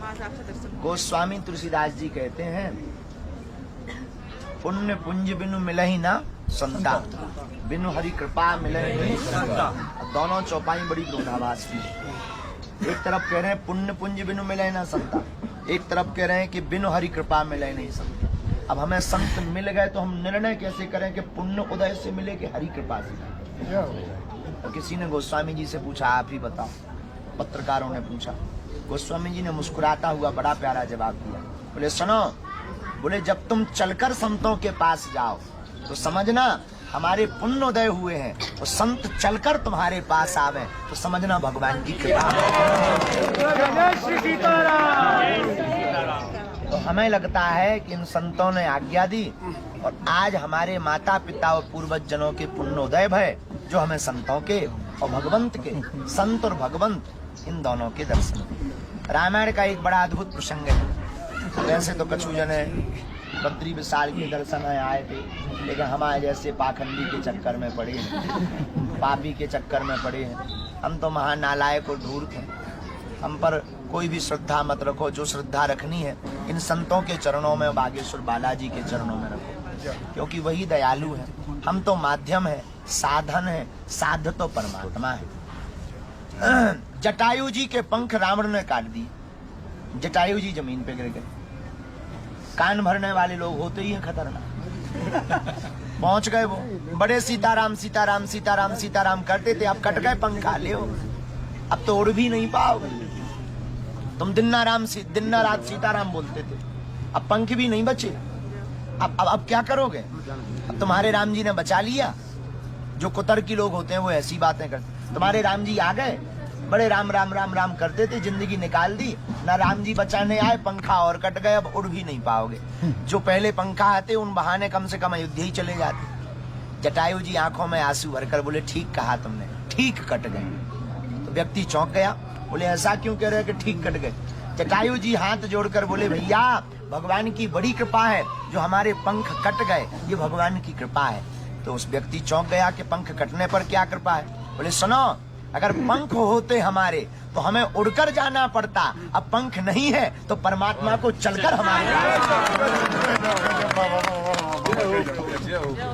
गोस्वामी तुलसीदास जी कहते हैं, पुण्य पुंज बिनु मिलहि ना संता, बिनु हरि कृपा मिलहि नहीं संता। दोनों चौपाई बड़ी विरोधाभास की। एक तरफ कह रहे हैं पुण्य पुंज बिनु मिले ना संता, एक तरफ कह रहे हैं कि बिनु हरि कृपा मिले नहीं संता। अब हमें संत मिल गए तो हम निर्णय कैसे करें कि पुण्य उदय से मिले कि हरि कृपा से? तो किसी ने गोस्वामी जी से पूछा, आप ही बताओ। पत्रकारों ने पूछा, गोस्वामी जी ने मुस्कुराता हुआ बड़ा प्यारा जवाब दिया। बोले सुनो, बोले जब तुम चलकर संतों के पास जाओ तो समझना हमारे पुण्य उदय हुए हैं, तो संत चलकर तुम्हारे पास आवे तो समझना भगवान की कृपा। तो हमें लगता है कि इन संतों ने आज्ञा दी और आज हमारे माता पिता और पूर्वज जनों के पुण्योदय भय, जो हमें संतों के और भगवंत के, संत और भगवंत इन दोनों के दर्शन। रामायण का एक बड़ा अद्भुत प्रसंग है। वैसे तो कछु जने बद्री विशाल के दर्शन आए थे, लेकिन हमारे जैसे पाखंडी के चक्कर में पड़े हैं, पापी के चक्कर में पड़े हैं। हम तो महानालायक और धूर्त हैं। हम पर कोई भी श्रद्धा मत रखो, जो श्रद्धा रखनी है इन संतों के चरणों में, बागेश्वर बालाजी के चरणों में रखो, क्योंकि वही दयालु है। हम तो माध्यम है, साधन है, साध तो परमात्मा है। जटायु जी के पंख रावण ने काट दिए, जटायु जी जमीन पे गिर गए। कान भरने वाले लोग होते ही हैं खतरनाक। पहुंच गए वो, बड़े सीताराम सीताराम सीताराम सीताराम करते थे, अब कट गए पंखा, ले अब तो उड़ भी नहीं पाओगे। तुम दिन रात सीताराम बोलते थे, अब पंख भी नहीं बचे। अब क्या करोगे? अब तुम्हारे राम जी ने बचा लिया। जो कुतर्की लोग होते हैं वो ऐसी बातें करते। तुम्हारे राम जी आ गए, बड़े राम राम राम राम करते थे, जिंदगी निकाल दी ना। राम जी बचाने आए, पंखा और कट गए, अब उड़ भी नहीं पाओगे। जो पहले पंखा आते उन बहाने कम से कम अयोध्या ही चले जाते। जटायु जी आंखों में आंसू भरकर बोले, ठीक कहा तुमने, ठीक कट गए। तो व्यक्ति चौंक गया, बोले ऐसा क्यों कह रहे कि ठीक कट गए? जटायु जी हाथ जोड़कर बोले, भैया भगवान की बड़ी कृपा है, जो हमारे पंख कट गए ये भगवान की कृपा है। तो उस व्यक्ति चौंक गया कि पंख कटने पर क्या कृपा है? बोले सुनो, अगर पंख होते हमारे तो हमें उड़कर जाना पड़ता, अब पंख नहीं है तो परमात्मा को चलकर हमारे।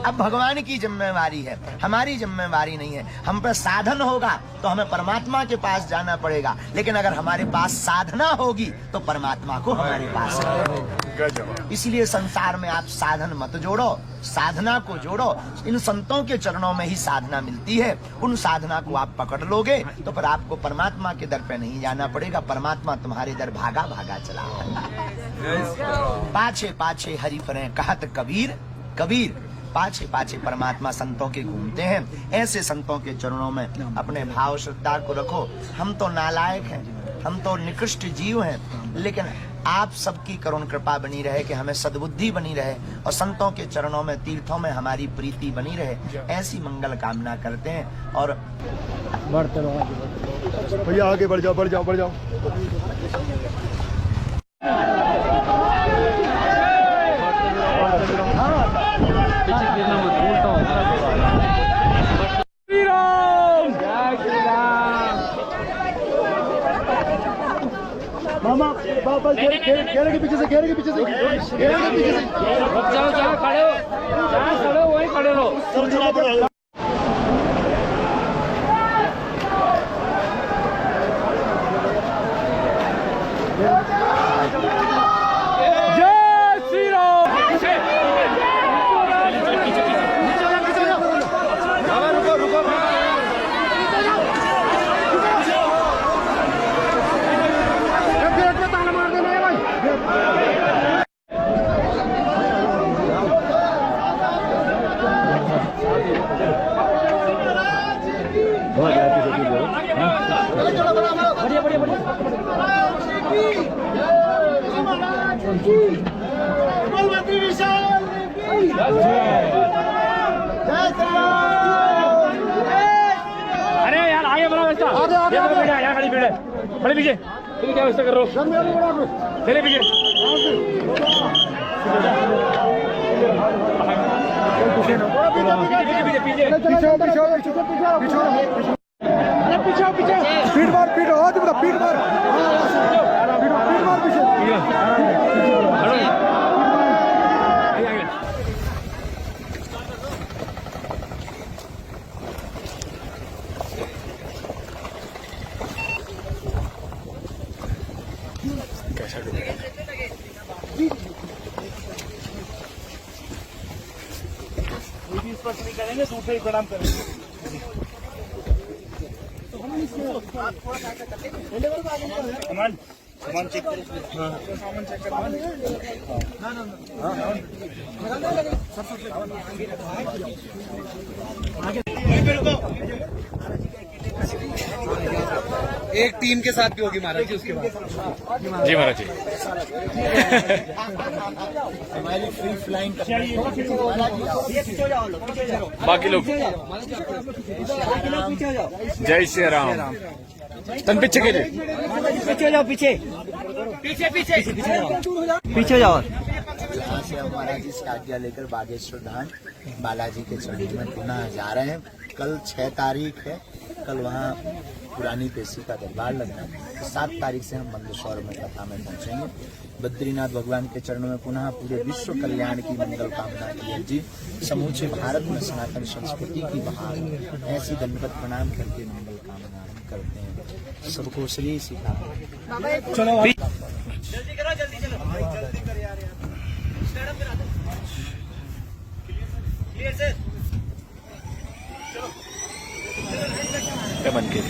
अब भगवान की जिम्मेवारी है, हमारी जिम्मेवारी नहीं है। हम पर साधन होगा तो हमें परमात्मा के पास जाना पड़ेगा, लेकिन अगर हमारे पास साधना होगी तो परमात्मा को हमारे पास। इसलिए संसार में आप साधन मत जोड़ो, साधना को जोड़ो। इन संतों के चरणों में ही साधना मिलती है। उन साधना को आप पकड़ लोगे तो फिर आपको परमात्मा के दर पे नहीं जाना पड़ेगा, परमात्मा तुम्हारे दर भागा भागा चला। पाछे पाछे हरि फरे कहत कबीर, कबीर पाछे पाछे परमात्मा संतों के घूमते हैं। ऐसे संतों के चरणों में अपने भाव श्रद्धा को रखो। हम तो नालायक हैं, हम तो निकृष्ट जीव हैं, लेकिन आप सबकी करुण कृपा बनी रहे कि हमें सद्बुद्धि बनी रहे और संतों के चरणों में, तीर्थों में हमारी प्रीति बनी रहे, ऐसी मंगल कामना करते हैं। और बढ़ते रहो भैया, आगे बढ़ जाओ, बढ़ जाओ, बढ़ जाओ। मामा बाबा घेरे के पीछे से, घेरे के पीछे से, घेरे के पीछे से। जाओ जहाँ खड़े हो, जहाँ खड़े हो वहीं खड़े रहो। सब चला पड़ा। जय श्री राम। रुको रुको, बढ़िया बढ़िया बढ़िया। अरे यार आगे बढ़ो, यहाँ खड़ी भीड़ है, बड़े पीछे। तुम क्या व्यवस्था कर रहे हो? चले पीछे। पीछे पीछे पीठ मार, पीठ हाथ पीठ मार, पीठ मार, स्पर्श नहीं करेंगे, दूसरे ही प्रणाम करेंगे। सामान सामान चेक करो। सामान चेक करो। एक टीम के साथ भी होगी महाराज जी उसके बाद। जी महाराज जी। हमारी फ्री फ्लाइंग बाकी लोग जय श्री राम। तन पीछे के लिए पीछे जाओ, पीछे पीछे जाओ। यहाँ से हम महाराज जी से आज्ञा लेकर बागेश्वर धाम बालाजी के चरणों में पुनः जा रहे हैं। कल 6 तारीख है, कल वहाँ पुरानी पेशी का दरबार लगना है। तो 7 तारीख से हम मंदसौर में कथा में पहुँचेंगे। बद्रीनाथ भगवान के चरणों में पुनः पूरे विश्व कल्याण की मंगल कामना की जी। समूचे भारत में सनातन संस्कृति की बहार ऐसी दंडवत प्रणाम करके मंगल कामना हम करते हैं। सबको श्री सीता। चलो जल्दी करो, जल्दी चलो भाई, जल्दी कर यार। Clear sir. बन के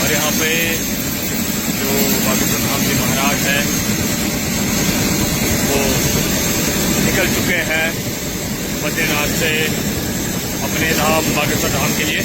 और यहाँ पे जो बागेश्वर धाम के महाराज हैं वो निकल चुके हैं बद्रीनाथ से अपने धाम बागेश्वर धाम के लिए।